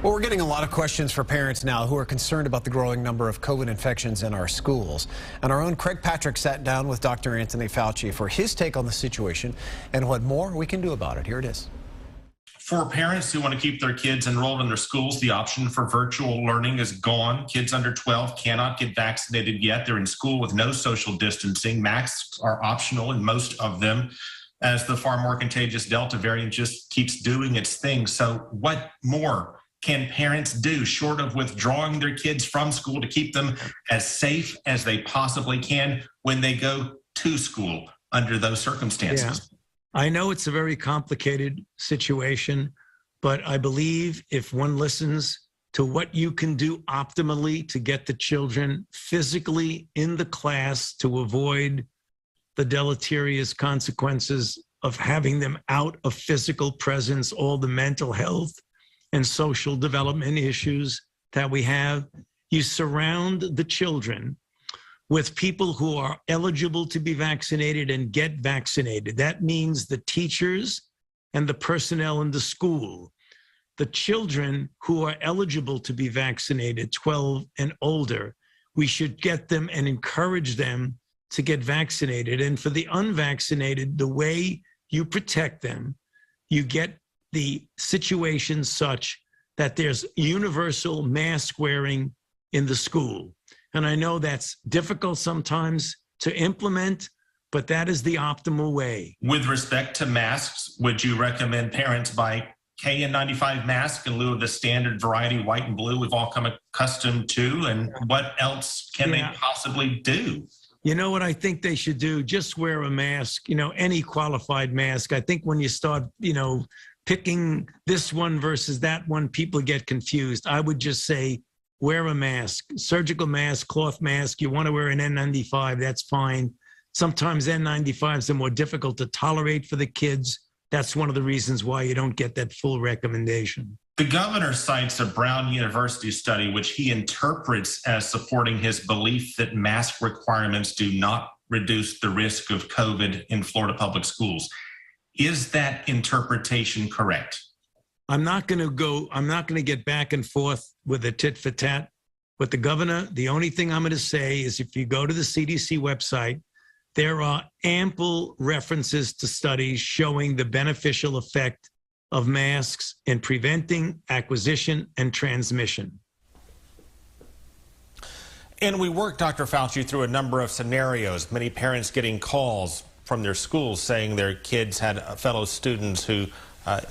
Well, we're getting a lot of questions for parents now who are concerned about the growing number of COVID infections in our schools. And our own Craig Patrick sat down with Dr. Anthony Fauci for his take on the situation and what more we can do about it. Here it is. For parents who want to keep their kids enrolled in their schools, the option for virtual learning is gone. Kids under 12 cannot get vaccinated yet. They're in school with no social distancing. Masks are optional in most of them, as the far more contagious Delta variant just keeps doing its thing. So what more can parents do short of withdrawing their kids from school to keep them as safe as they possibly can when they go to school under those circumstances? Yeah. I know it's a very complicated situation, but I believe if one listens to what you can do optimally to get the children physically in the class to avoid the deleterious consequences of having them out of physical presence, all the mental health and social development issues that we have, you surround the children with people who are eligible to be vaccinated and get vaccinated. That means the teachers and the personnel in the school. The children who are eligible to be vaccinated, 12 and older, we should get them and encourage them to get vaccinated. And for the unvaccinated, the way you protect them, you get the situation such that there's universal mask wearing in the school. And I know that's difficult sometimes to implement, but that is the optimal way. With respect to masks, would you recommend parents buy KN95 masks in lieu of the standard variety, white and blue, we've all come accustomed to? And what else can they possibly do? You know what I think they should do? Just wear a mask, any qualified mask. I think when you start, picking this one versus that one, people get confused. I would just say, wear a mask, surgical mask, cloth mask. You want to wear an N95, that's fine. Sometimes N95s are more difficult to tolerate for the kids. That's one of the reasons why you don't get that full recommendation. The governor cites a Brown University study, which he interprets as supporting his belief that mask requirements do not reduce the risk of COVID in Florida public schools. Is that interpretation correct? I'm not going to get back and forth with a tit for tat with the governor. The only thing I'm going to say is if you go to the CDC website, there are ample references to studies showing the beneficial effect of masks in preventing acquisition and transmission. And we worked Dr. Fauci through a number of scenarios, many parents getting calls from their schools saying their kids had fellow students who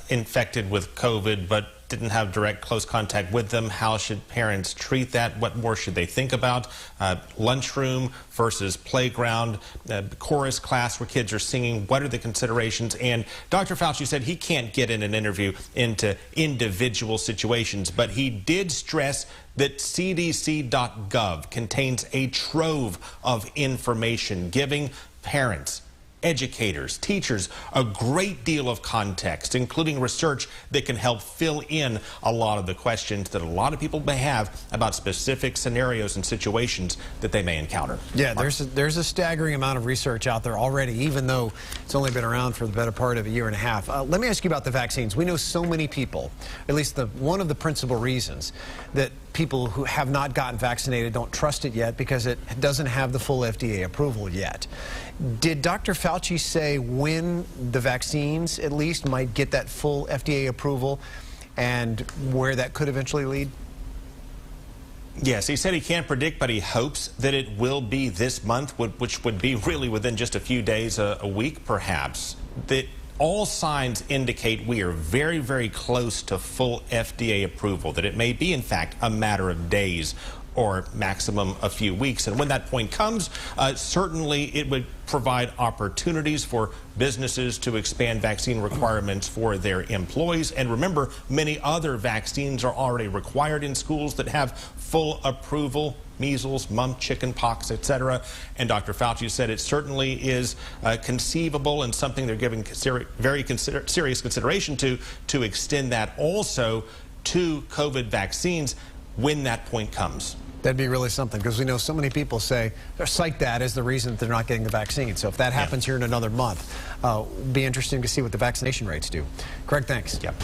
infected with COVID but didn't have direct close contact with them. How should parents treat that? What more should they think about? Lunchroom versus playground, chorus class where kids are singing. What are the considerations? And Dr. Fauci said he can't get in an interview into individual situations, but he did stress that cdc.gov contains a trove of information giving parents, educators, teachers, a great deal of context, including research that can help fill in a lot of the questions that a lot of people may have about specific scenarios and situations that they may encounter. Yeah, there's a staggering amount of research out there already, even though it's only been around for the better part of a year and a half. Let me ask you about the vaccines. We know so many people, at least one of the principal reasons that people who have not gotten vaccinated don't trust it yet because it doesn't have the full FDA approval yet. Did Dr. Fauci say when the vaccines at least might get that full FDA approval and where that could eventually lead? Yes, he said he can't predict, but he hopes that it will be this month, which would be really within just a few days, a week perhaps. That all signs indicate we are very, very close to full FDA approval, that it may be, in fact, a matter of days or maximum a few weeks. And when that point comes, certainly it would provide opportunities for businesses to expand vaccine requirements for their employees. And remember, many other vaccines are already required in schools that have full approval: measles, mumps, chicken pox, etc. And Dr. Fauci said it certainly is conceivable and something they're giving very serious consideration to extend that also to COVID vaccines when that point comes. That'd be really something, because we know so many people cite that as the reason that they're not getting the vaccine. So if that happens here in another month, it'll be interesting to see what the vaccination rates do. Craig, thanks. Yep.